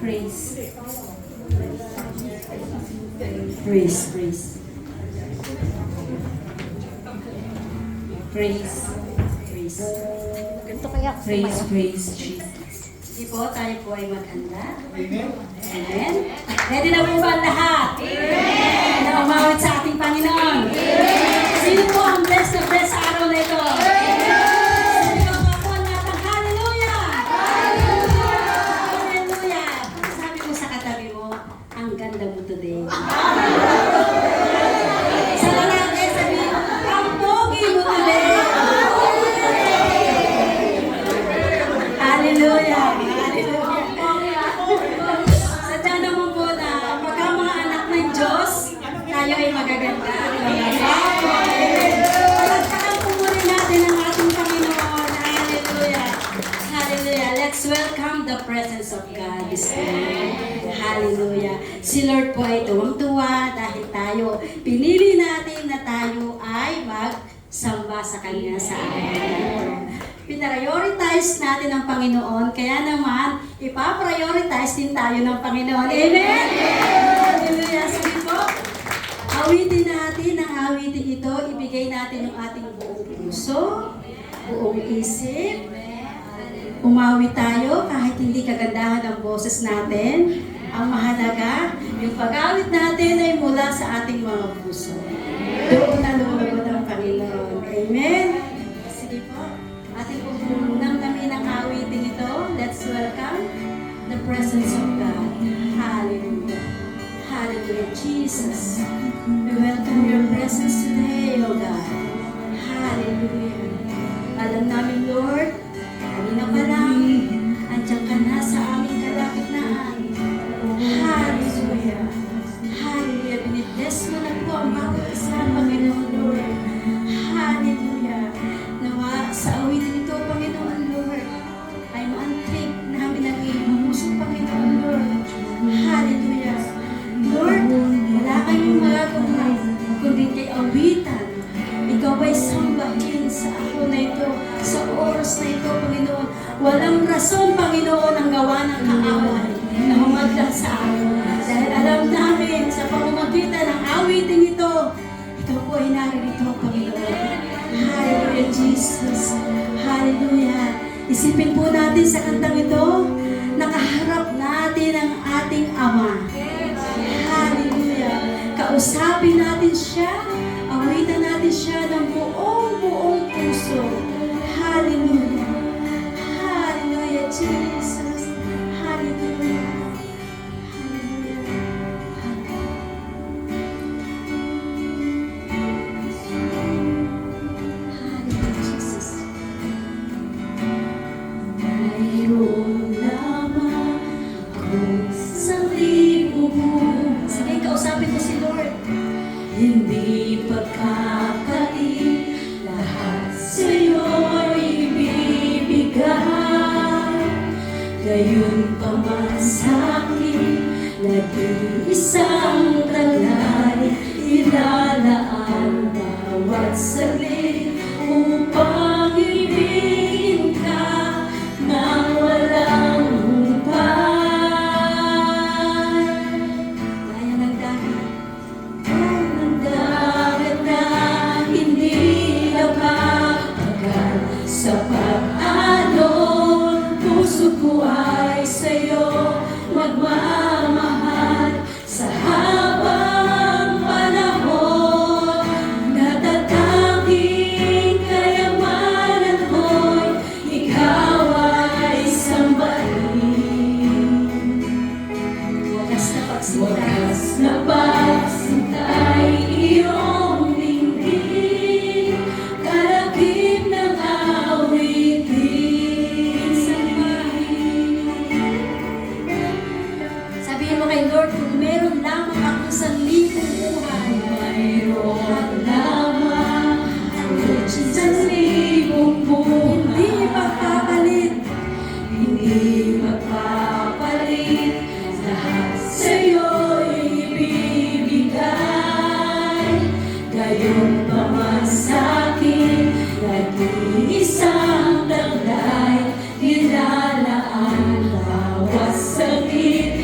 Praise. Praise, praise. Praise. Praise. Ganito kaya Praise, praise, Jesus. Sige po, tayo po ay maghanda. Amen. Amen. Ready na po ba ang lahat? Amen. Na umawit sa ating Panginoon? Amen. Sino po ang blessed na blessed sa araw na ito? Amen. Sino po po ang natang hallelujah? Hallelujah. Hallelujah. Sabi mo sa katabi mo, ang ganda mo today. Sa lalaki, sabi mo, ang pogi mo today. Hallelujah. Sadya naman po na pagka mga anak ng Diyos, tayo ay magaganda. Palagpakan po muli natin ang ating Panginoon. Hallelujah. Hallelujah. Let's welcome the presence of God this morning. Hallelujah. Si Lord po ay tuwang-tuwa dahil tayo, pinili natin na tayo ay magsamba sa Kanya sa araw. Pinarioritize natin ang Panginoon, kaya naman, ipaprioritize din tayo ng Panginoon. Amen? Hallelujah. Sige po, awitin natin ang awitin ito, ibigay natin yung ating buong puso, buong isip. Umawit tayo kahit hindi kagandahan ang boses natin. Ang mahalaga, yung pag-awit natin ay mula sa ating mga puso. Doon na lumabot ang Panginoon. Amen? Sige po. Ating pupunang namin ang awitin ito. Let's welcome the presence of God. Hallelujah. Hallelujah. Jesus, we welcome your presence today, O God. Hallelujah. Alam namin, Lord, kanina pa lang, andyan ka na sa aming kalagitnaan. Hallelujah. Hallelujah. Binibless mo na po ang bawat isa, Panginoon, Lord. Hallelujah. Nawa sa awitin ito, Panginoon, Lord, ay maantrik namin ang iyong puso, Panginoon, Lord. Hallelujah. Lord, wala kayong magagawa, kundi kay awitan. Ikaw ay sambahin sa araw na ito, sa oras na ito, Panginoon. Walang rason, Panginoon, ang gawa ng kaaway na humadlang sa amin. Dahil alam namin sa pamamagitan ng awitin ito, ikaw po ay naririto, Panginoon. Hallelujah, Jesus. Hallelujah. Isipin po natin sa kantang ito, nakaharap natin ang ating Ama. Hallelujah. Kausapin natin siya, awitan natin siya ng buong puso. Hallelujah. Hallelujah, Jesus. Hallelujah. Mayroon lamang akong sanglibo. Sige, kausapin ko si Lord. Hindi pagkakait, lahat sa'yo'y ibibigay. Gayon pa man sa'kin, nag-iisang talay, ilalaan bawat saglit upang ibigin ka nang walang humpay. Gaya ng dagat na hindi napapagal sa pag-alon, puso ko ay sa'yo magmamahal sa habang panahon. Natatanging kayamanan mo'y ikaw ay sambahin. Wagas na pagsintay iyong dinggin, kalakip ng awitin sambahin. Sabihin mo kay Lord, kung meron lamang akong 1,000 buhay, mayroon lamang akong 1,000 buhay. Hindi magpapalit, hindi magpapalit, lahat sa'yo'y ibibigay. Gayon pa man sa'kin, nag-iisang dalay, nilalaan bawat saglit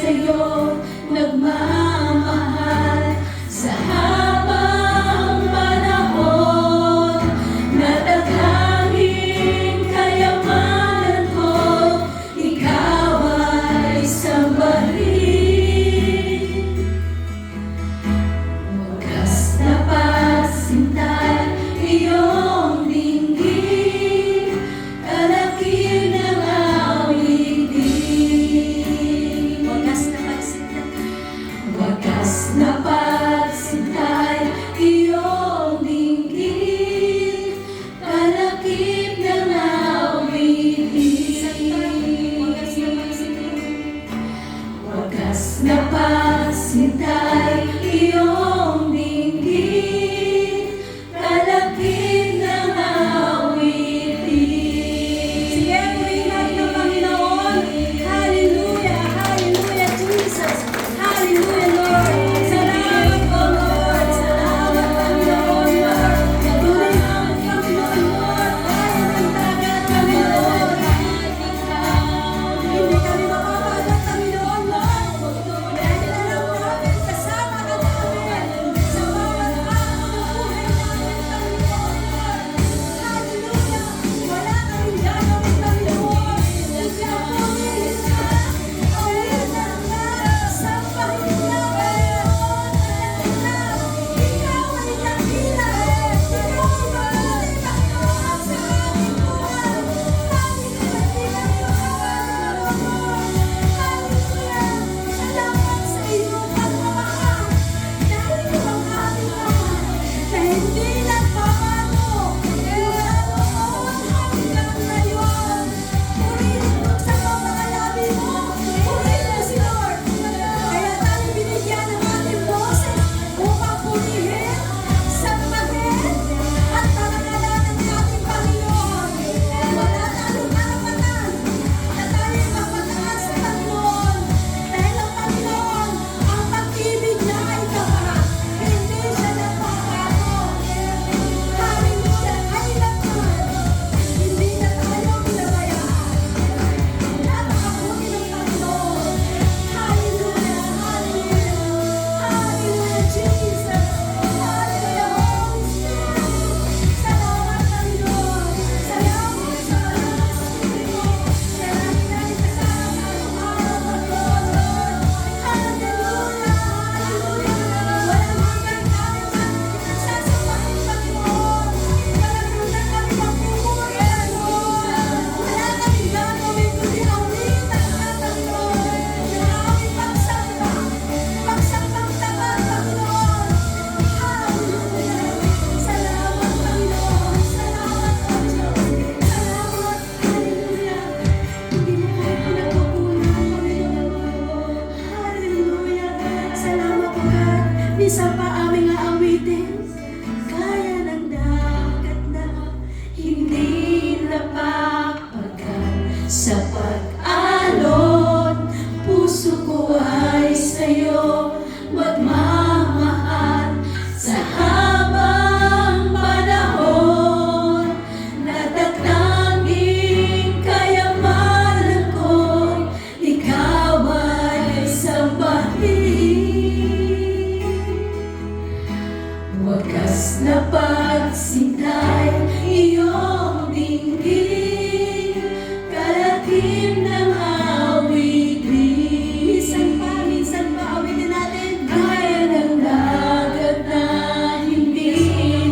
sa'yo nagmamahal sa habang panahon. Nataglanging kayamanan ko, ikaw ay sambahin. Wagas na pagsintay, iyong dinggin, kalakip ng awitin. Wagas na pagsintay, iyong dinggin, kalakip ng awitin. Wagas na pagsintay, iyong dinggin, kalakip ng awitin. Sige, purihin natin ang Panginoon. Hallelujah, hallelujah, Jesus. Hallelujah, Lord. Salamat po, Lord. Salamat, Panginoon, Lord. Purihin ang Panginoon, Lord. Kaya ng dagat, Panginoon. Hindi kami mapapagat, Panginoon, Lord. Dahil alam namin, kasama ka namin sa bawat araw ng buhay namin, Panginoon, Lord. Hallelujah. Wala kaming gagawin, Panginoon. Ikaw po, Panginoon. Sampahin na, Panginoon. Ikaw ay dakila. Ikaw ang mabuti, Panginoon, sa aming buhay. Hallelujah. Salamat sa iyong pagmamahal. Dahil ito ang aming mahal na hindi nagbabago. Mula noon hanggang ngayon. Purihin mo sa mga labi mo. Purihin mo si Lord. Kaya tayo binigyan ng ating boses upang purihin, sambahin, at pangalanan ng ating Panginoon. Wala tayong karapatan na tayo mapataas sa Panginoon. Dahil ang Panginoon, ang pag-ibig niya ay tapat. Hindi siya nagbabago. Hallelujah. Kailanman, hindi na tayo pinabayaan. Napakabuti ng Panginoon. Hallelujah, hallelujah. Hallelujah, Jesus. Hallelujah, Holy Spirit. Salamat, Panginoon. Salamat sa mga Espiritu mo. Salamat namin kasama sa araw-araw, Panginoon, Lord. Hallelujah, hallelujah. Walang hanggan namin sa sasabahin, Panginoon. Walang hanggan kami magpupuri, Panginoon. Wala kaming gagawin kundi awitan ka, Panginoon. Yung aming pagsamba, pagsambang tapat, Panginoon. Hallelujah. Salamat, Panginoon. Salamat, Panginoon. Salamat, hallelujah. Hindi mo kami pinagkukulang, Panginoon. Hallelujah. Salamat, O God. Minsan pa aming aawitin. Kaya ng dagat na Hindi napapagal sa pag-alon. Puso ko ay sa'yo magmamahal sa habang panahon. Nataglanging kayamanan ko, ikaw ay sambahin. Wagas na pagsintay, iyong dinggin, kalakip ng awitin. minsan pa awitin natin. Kaya ng dagat na hindi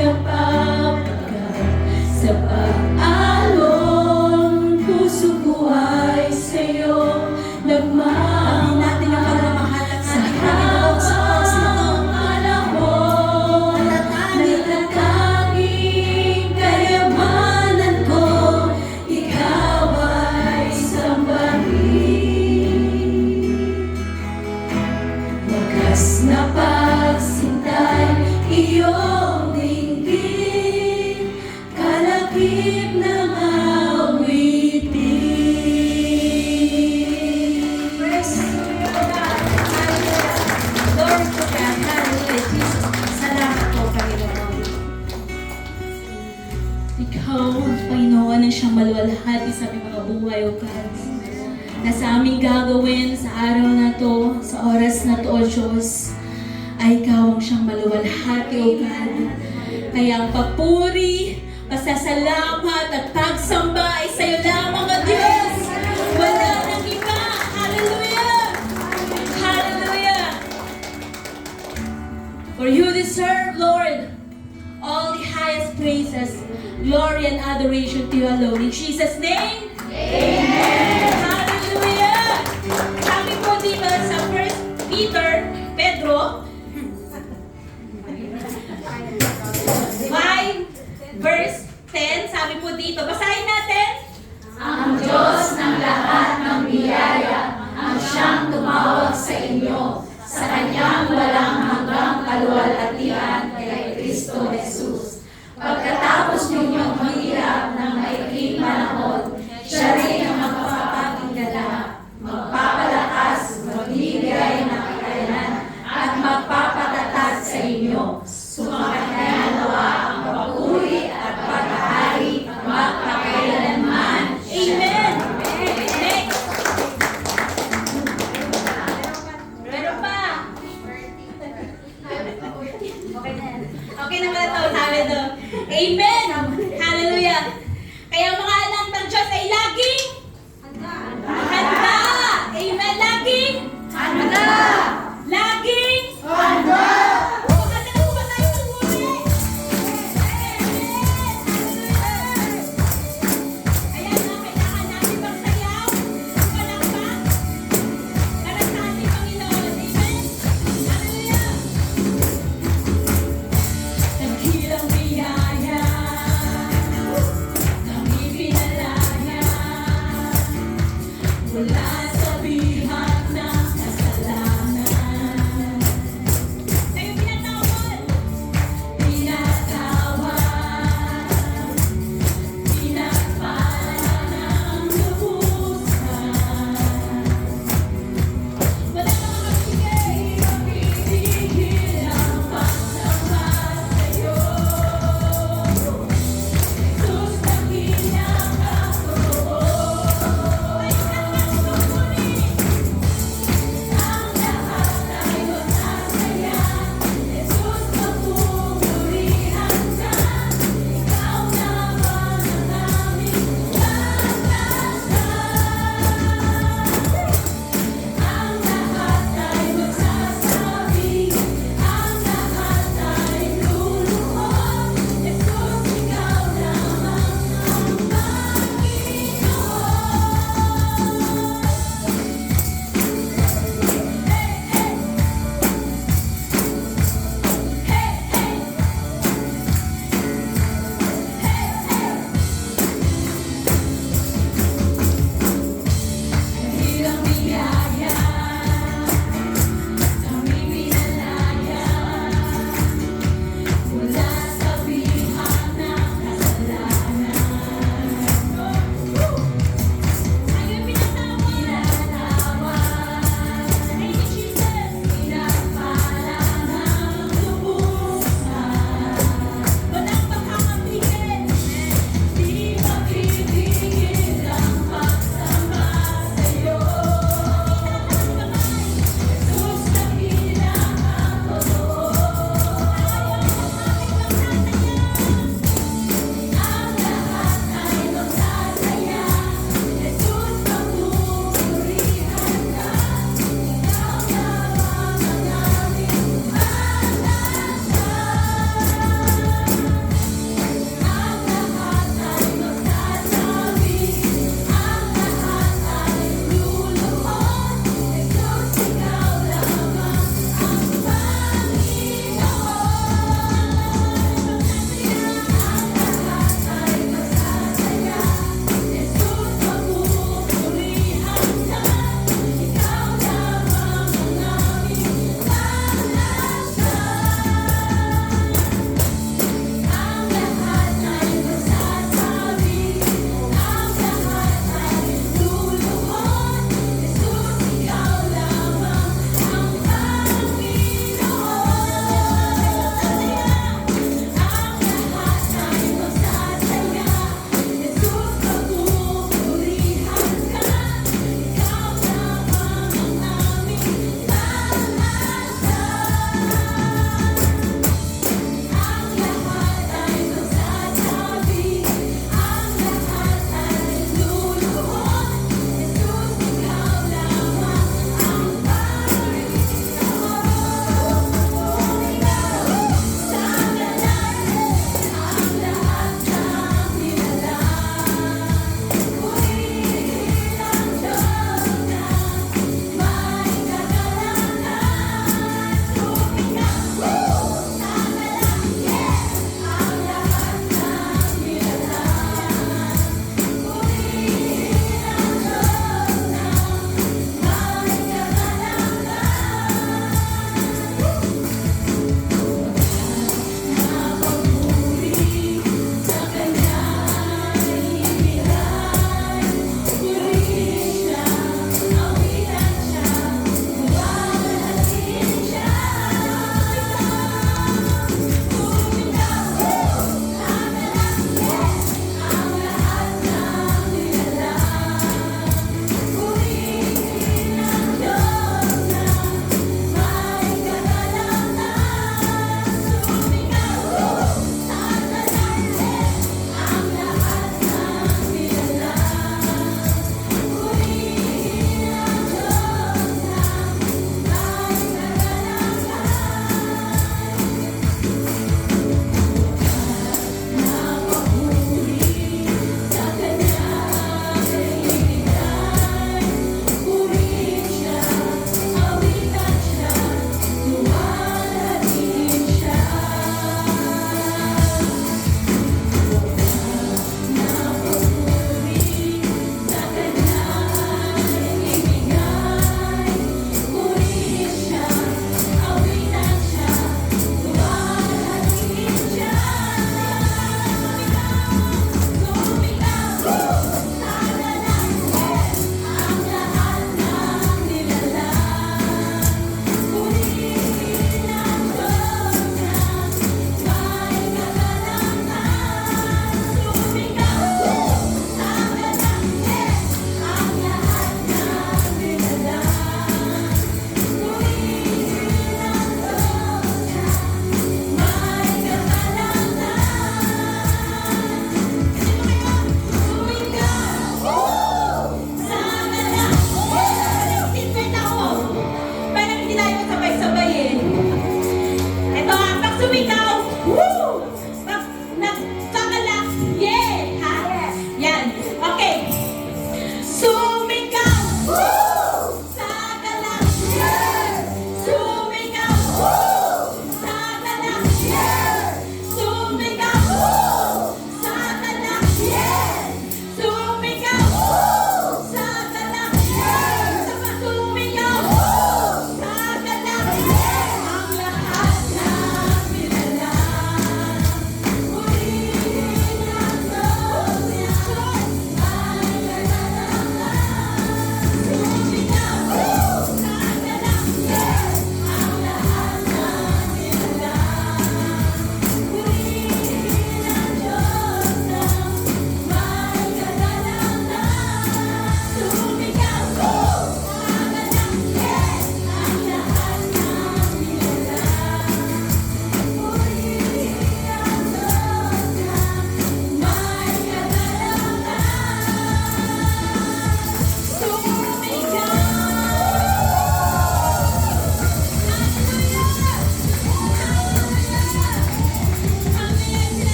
napapagal sa pag-alon. Puso ko ay sa'yo nagmamahal. natin ang pagmamahal ng Sa ating Panginoon sa oras na to. habang panahon. Natatanging kayamanan ko, ikaw ay sambahin. Wagas na pagsintay, iyong dinggin, kalakip ng awitin. Praise to you, God. Hallelujah. Glory to God. Hallelujah, Jesus. Salamat po, Panginoon. Ikaw ang Panginoon ang siyang maluwalhati sa aming mga buhay, O God. na sa aming gagawin sa araw na to, sa oras na to, O Diyos, ay Ikaw ang siyang maluwalhati, O God. Kaya ang papuri, pasasalamat at pagsamba ay sa iyo lamang, O Diyos. Wala nang iba. Hallelujah! Hallelujah! For you deserve, Lord, all the highest praises, glory and adoration to you alone. In Jesus' name, Amen! Hallelujah! Sabi po dito sa 1 Pedro 5 verse 10, sabi po dito, basahin natin. Ang Diyos ng lahat ng biyaya ang siyang tumawag sa inyo sa kanyang walang hanggang kaluwalhatian kay Kristo Jesus. Pagkatapos ninyong maghirap ng maikling panahon,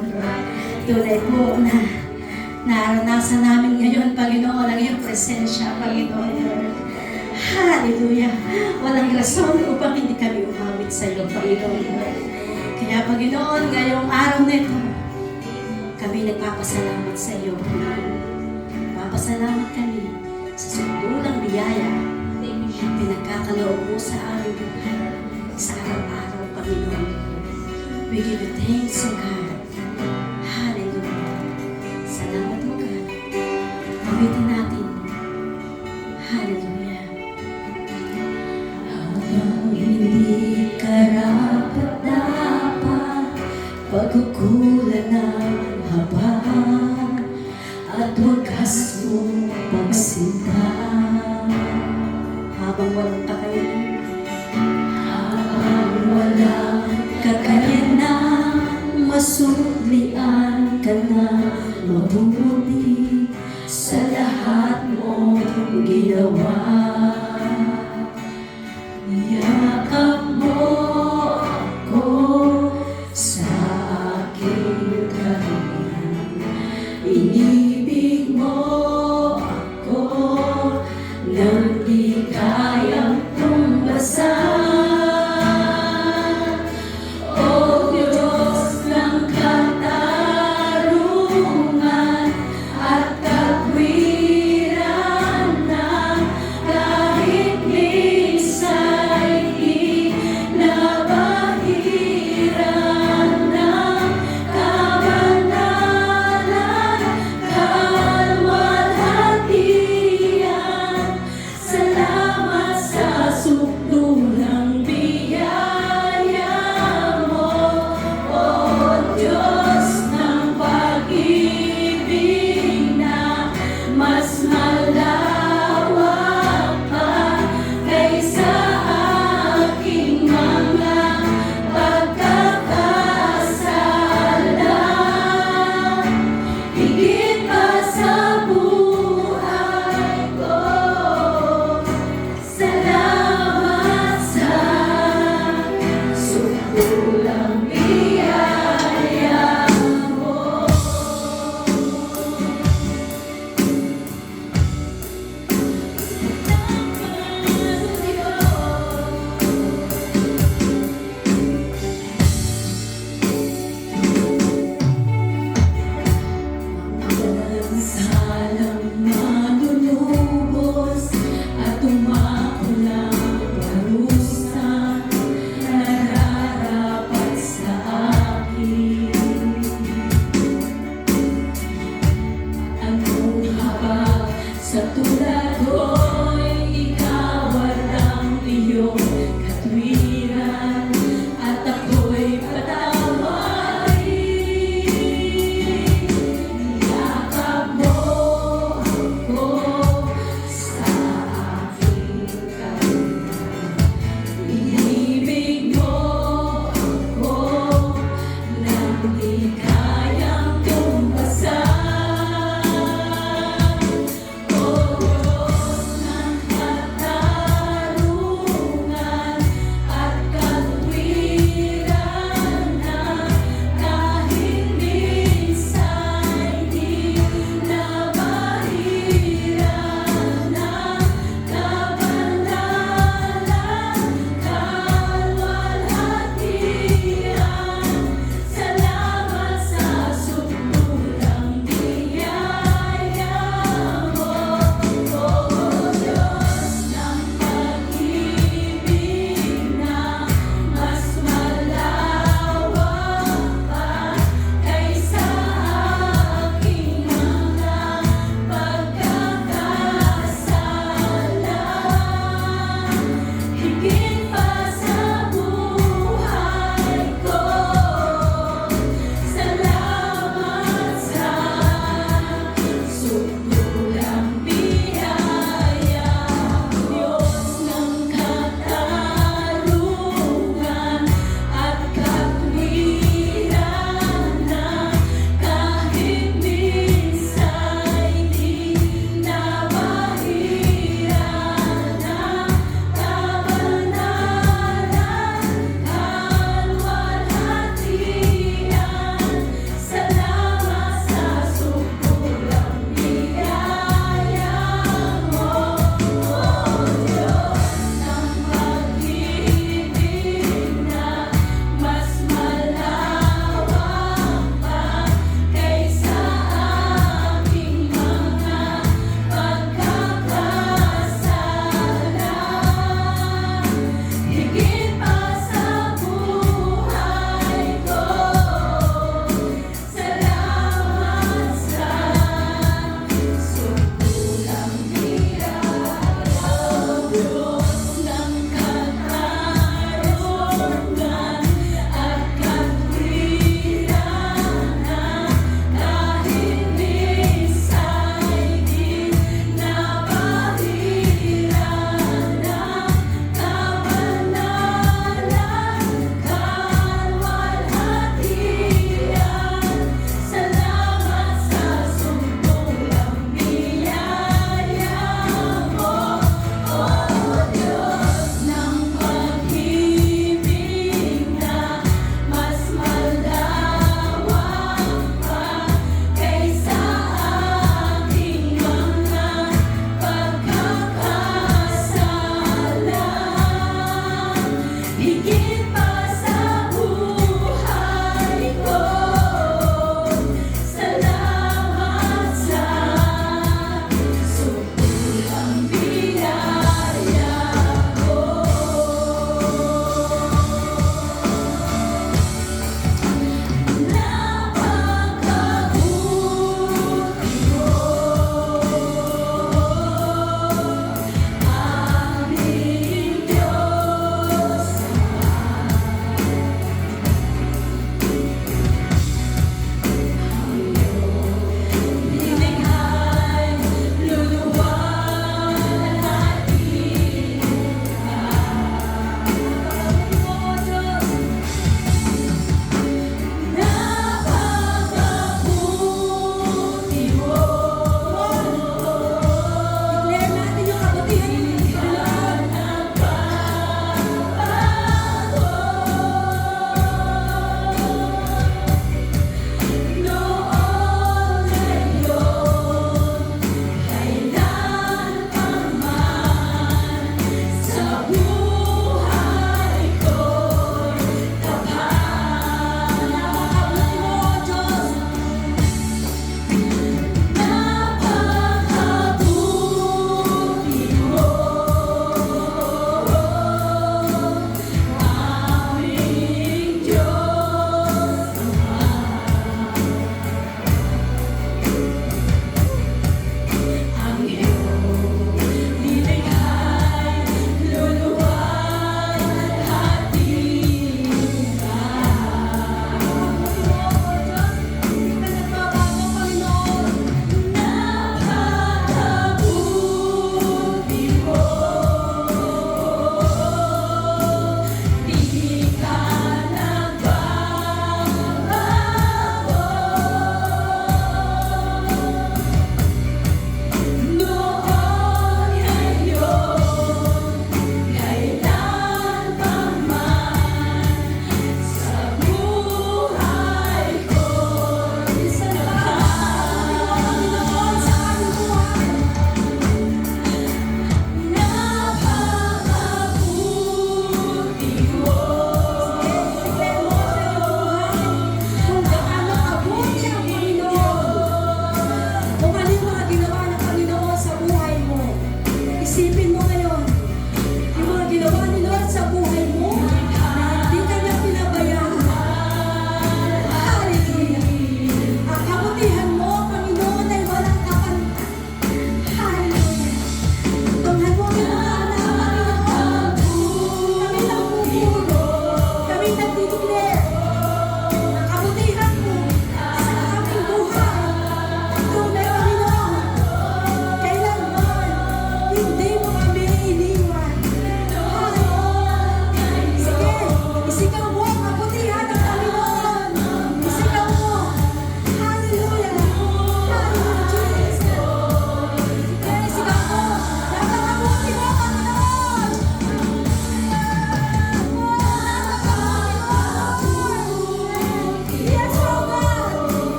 Tunay po na naranasan namin ngayon, Panginoon, ang iyong presensya, Panginoon Lord. Hallelujah! Walang rason upang hindi kami umawit sa iyo, Panginoon Lord. Kaya Panginoon, ngayong araw nito, kami nagpapasalamat sa iyo. Papasalamat kami sa sundulang biyaya pinagkakaloob mo sa aming buhay sa araw-araw, Panginoon. We give you thanks, O God. Hallelujah. Salamat, O God. Awitin natin. Hallelujah. Habang hindi karapat-dapat, pagkukulan ng habang at wagas mo pagsinta. Habang walang kakayanan, habang walang kakayanan, masuklian ka na mabuti sa lahat mong ginawa. Yakap mo ako sa aking kahilingan, inibig mo ako nang di kayang tumbasan. O Diyos ng katarungan at katwiran na kahit minsa'y di nabahiran ng kabanalan,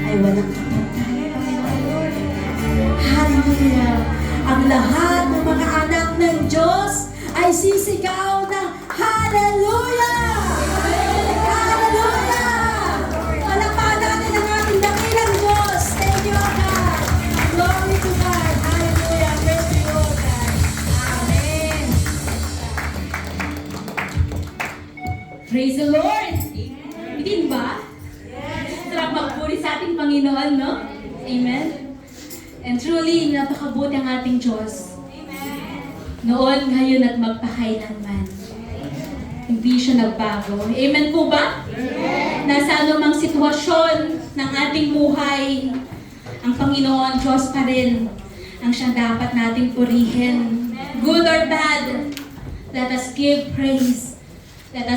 ay walang kapantay, Panginoon. Hallelujah! Ang lahat ng mga anak ng Diyos ay sisigaw ng Hallelujah! Hallelujah! Palakpakan natin ang ating dakilang Diyos. Thank you, God. Glory to God. Hallelujah. Praise the Lord, God. Amen. Praise the Lord! Hindi ba? Sarap magpuri sa ating Panginoon, no? Amen? And truly, napakabuti ang ating Diyos. Noon, ngayon, at magpakailanman. Hindi siya nagbago. Amen po ba? Nasa anumang sitwasyon ng ating buhay, ang Panginoon, Diyos pa rin, ang siyang dapat nating purihin. Good or bad, let us give praise. Let us